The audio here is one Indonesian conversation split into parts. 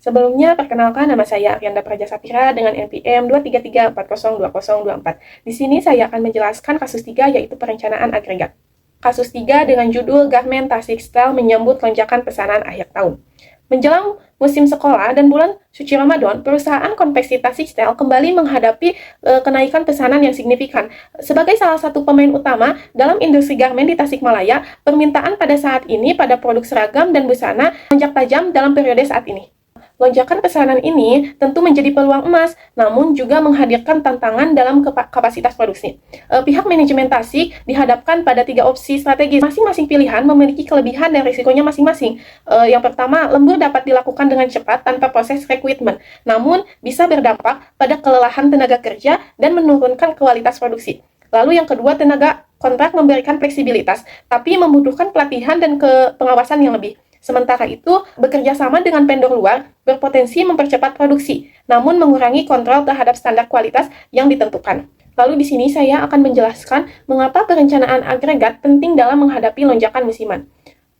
Sebelumnya, perkenalkan nama saya Arianda Praja Sapira dengan NPM 233402024. Di sini saya akan menjelaskan kasus 3 yaitu perencanaan agregat. Kasus 3 dengan judul Garmen Tekstil menyambut lonjakan pesanan akhir tahun. Menjelang musim sekolah dan bulan suci Ramadan, perusahaan konveksi tekstil kembali menghadapi kenaikan pesanan yang signifikan. Sebagai salah satu pemain utama dalam industri garmen di Tasikmalaya, permintaan pada saat ini pada produk seragam dan busana melonjak tajam dalam periode saat ini. Lonjakan pesanan ini tentu menjadi peluang emas, namun juga menghadirkan tantangan dalam kapasitas produksi. Pihak manajemen Tasik dihadapkan pada 3 opsi strategis. Masing-masing pilihan memiliki kelebihan dan risikonya masing-masing. Yang pertama, lembur dapat dilakukan dengan cepat tanpa proses rekrutmen, namun bisa berdampak pada kelelahan tenaga kerja dan menurunkan kualitas produksi. Lalu yang kedua, tenaga kontrak memberikan fleksibilitas, tapi membutuhkan pelatihan dan pengawasan yang lebih. Sementara itu, bekerja sama dengan vendor luar berpotensi mempercepat produksi, namun mengurangi kontrol terhadap standar kualitas yang ditentukan. Lalu di sini saya akan menjelaskan mengapa perencanaan agregat penting dalam menghadapi lonjakan musiman.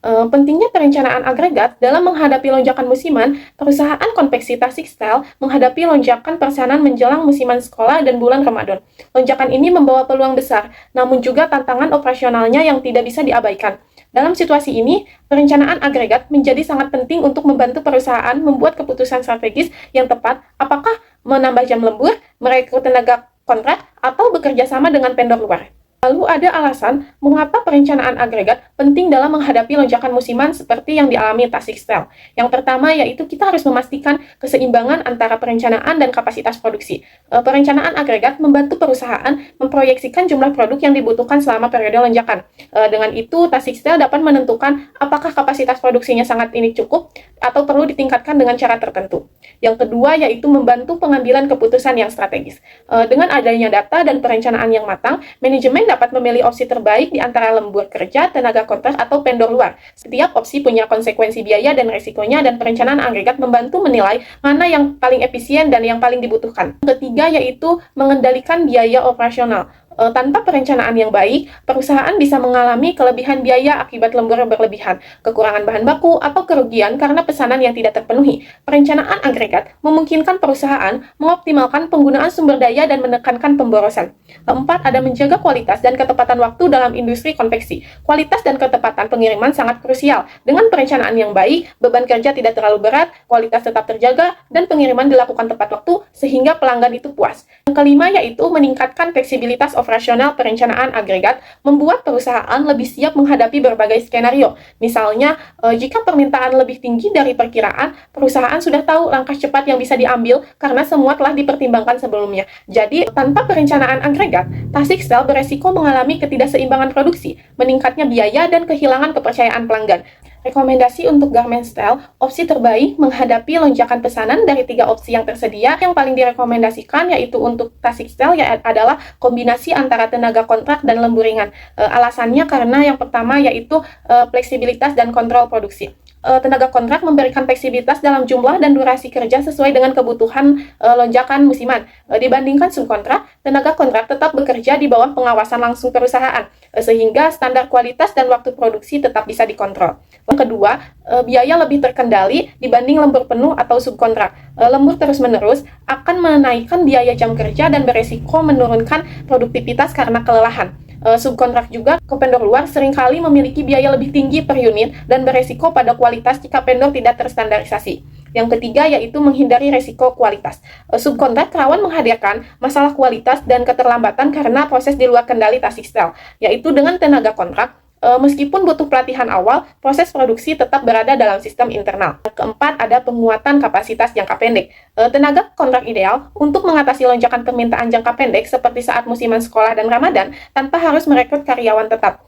Pentingnya perencanaan agregat dalam menghadapi lonjakan musiman, perusahaan konveksi tekstil menghadapi lonjakan pesanan menjelang musiman sekolah dan bulan Ramadan. Lonjakan ini membawa peluang besar, namun juga tantangan operasionalnya yang tidak bisa diabaikan. Dalam situasi ini, perencanaan agregat menjadi sangat penting untuk membantu perusahaan membuat keputusan strategis yang tepat, apakah menambah jam lembur, merekrut tenaga kontrak, atau bekerja sama dengan vendor luar. Lalu ada alasan mengapa perencanaan agregat penting dalam menghadapi lonjakan musiman seperti yang dialami tekstil. Yang pertama yaitu kita harus memastikan keseimbangan antara perencanaan dan kapasitas produksi. Perencanaan agregat membantu perusahaan memproyeksikan jumlah produk yang dibutuhkan selama periode lonjakan. Dengan itu, tekstil dapat menentukan apakah kapasitas produksinya sangat ini cukup atau perlu ditingkatkan dengan cara tertentu. Yang kedua yaitu membantu pengambilan keputusan yang strategis. Dengan adanya data dan perencanaan yang matang, manajemen dapat memilih opsi terbaik di antara lembur kerja, tenaga kontrak, atau vendor luar. Setiap opsi punya konsekuensi biaya dan resikonya, dan perencanaan agregat membantu menilai mana yang paling efisien dan yang paling dibutuhkan. Ketiga yaitu mengendalikan biaya operasional. Tanpa perencanaan yang baik, perusahaan bisa mengalami kelebihan biaya akibat lembur berlebihan, kekurangan bahan baku, atau kerugian karena pesanan yang tidak terpenuhi. Perencanaan agregat memungkinkan perusahaan mengoptimalkan penggunaan sumber daya dan menekankan pemborosan. Keempat, ada menjaga kualitas dan ketepatan waktu dalam industri konveksi. Kualitas dan ketepatan pengiriman sangat krusial. Dengan perencanaan yang baik, beban kerja tidak terlalu berat, kualitas tetap terjaga, dan pengiriman dilakukan tepat waktu sehingga pelanggan itu puas. Yang kelima yaitu meningkatkan fleksibilitas operasional. Perencanaan agregat membuat perusahaan lebih siap menghadapi berbagai skenario. Misalnya, jika permintaan lebih tinggi dari perkiraan, perusahaan sudah tahu langkah cepat yang bisa diambil karena semua telah dipertimbangkan sebelumnya. Jadi, tanpa perencanaan agregat, tekstil beresiko mengalami ketidakseimbangan produksi, meningkatnya biaya, dan kehilangan kepercayaan pelanggan. Rekomendasi untuk garment style, opsi terbaik menghadapi lonjakan pesanan dari 3 opsi yang tersedia. Yang paling direkomendasikan yaitu untuk tekstil adalah kombinasi antara tenaga kontrak dan lembur ringan. Alasannya karena yang pertama yaitu fleksibilitas dan kontrol produksi. Tenaga kontrak memberikan fleksibilitas dalam jumlah dan durasi kerja sesuai dengan kebutuhan lonjakan musiman. Dibandingkan subkontrak, tenaga kontrak tetap bekerja di bawah pengawasan langsung perusahaan, sehingga standar kualitas dan waktu produksi tetap bisa dikontrol. Yang kedua, biaya lebih terkendali dibanding lembur penuh atau subkontrak. Lembur terus-menerus akan menaikkan biaya jam kerja dan beresiko menurunkan produktivitas karena kelelahan. Subkontrak juga ke vendor luar seringkali memiliki biaya lebih tinggi per unit dan beresiko pada kualitas jika vendor tidak terstandarisasi. Yang ketiga yaitu menghindari resiko kualitas. Subkontrak rawan menghadirkan masalah kualitas dan keterlambatan karena proses di luar kendali tekstil, yaitu dengan tenaga kontrak. Meskipun butuh pelatihan awal, proses produksi tetap berada dalam sistem internal. Yang keempat, ada penguatan kapasitas jangka pendek. Tenaga kontrak ideal untuk mengatasi lonjakan permintaan jangka pendek seperti saat musiman sekolah dan Ramadan tanpa harus merekrut karyawan tetap.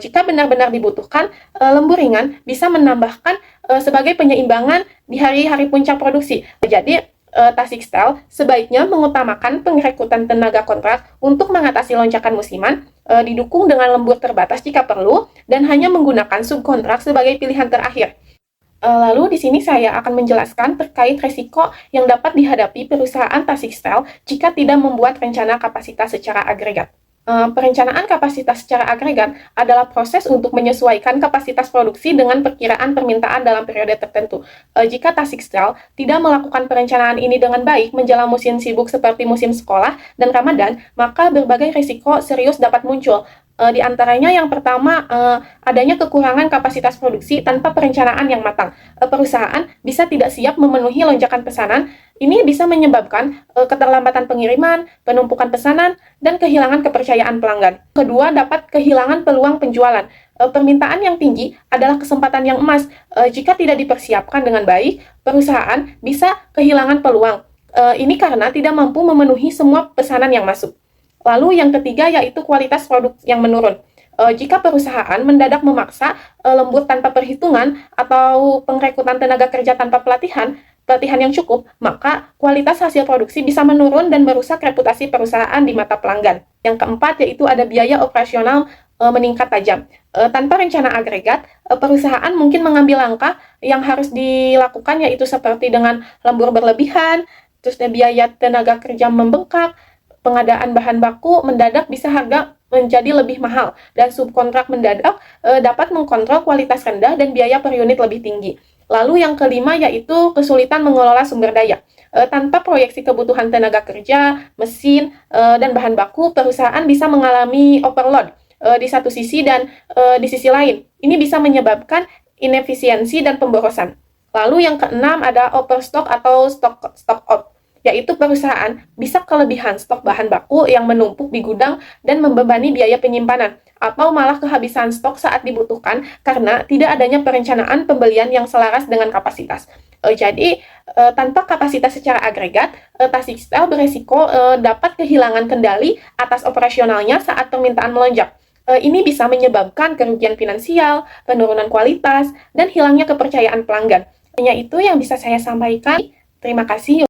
Jika benar-benar dibutuhkan, lembur ringan bisa menambahkan sebagai penyeimbangan di hari-hari puncak produksi. Jadi, tekstil sebaiknya mengutamakan pengrekrutan tenaga kontrak untuk mengatasi lonjakan musiman, didukung dengan lembur terbatas jika perlu, dan hanya menggunakan subkontrak sebagai pilihan terakhir. Lalu di sini saya akan menjelaskan terkait resiko yang dapat dihadapi perusahaan tekstil jika tidak membuat rencana kapasitas secara agregat. Perencanaan kapasitas secara agregat adalah proses untuk menyesuaikan kapasitas produksi dengan perkiraan permintaan dalam periode tertentu. Jika Tasik Steel tidak melakukan perencanaan ini dengan baik menjelang musim sibuk seperti musim sekolah dan Ramadan, maka berbagai risiko serius dapat muncul. Di antaranya yang pertama, adanya kekurangan kapasitas produksi tanpa perencanaan yang matang. Perusahaan bisa tidak siap memenuhi lonjakan pesanan. Ini bisa menyebabkan keterlambatan pengiriman, penumpukan pesanan, dan kehilangan kepercayaan pelanggan. Kedua, dapat kehilangan peluang penjualan. Permintaan yang tinggi adalah kesempatan yang emas. Jika tidak dipersiapkan dengan baik, perusahaan bisa kehilangan peluang. Ini karena tidak mampu memenuhi semua pesanan yang masuk. Lalu yang ketiga yaitu kualitas produk yang menurun. Jika perusahaan mendadak memaksa lembur tanpa perhitungan atau pengrekrutan tenaga kerja tanpa pelatihan yang cukup, maka kualitas hasil produksi bisa menurun dan merusak reputasi perusahaan di mata pelanggan. Yang keempat yaitu ada biaya operasional meningkat tajam. Tanpa rencana agregat, perusahaan mungkin mengambil langkah yang harus dilakukan yaitu seperti dengan lembur berlebihan, terus biaya tenaga kerja membengkak, pengadaan bahan baku mendadak bisa harga menjadi lebih mahal, dan subkontrak mendadak dapat mengkontrol kualitas rendah dan biaya per unit lebih tinggi. Lalu yang kelima yaitu kesulitan mengelola sumber daya. Tanpa proyeksi kebutuhan tenaga kerja, mesin, dan bahan baku, perusahaan bisa mengalami overload di satu sisi dan di sisi lain. Ini bisa menyebabkan inefisiensi dan pemborosan. Lalu yang keenam ada overstock atau stock out, yaitu perusahaan bisa kelebihan stok bahan baku yang menumpuk di gudang dan membebani biaya penyimpanan, atau malah kehabisan stok saat dibutuhkan karena tidak adanya perencanaan pembelian yang selaras dengan kapasitas. Jadi, tanpa kapasitas secara agregat, Tasik Steel beresiko dapat kehilangan kendali atas operasionalnya saat permintaan melonjak. Ini bisa menyebabkan kerugian finansial, penurunan kualitas, dan hilangnya kepercayaan pelanggan. Hanya itu yang bisa saya sampaikan. Terima kasih.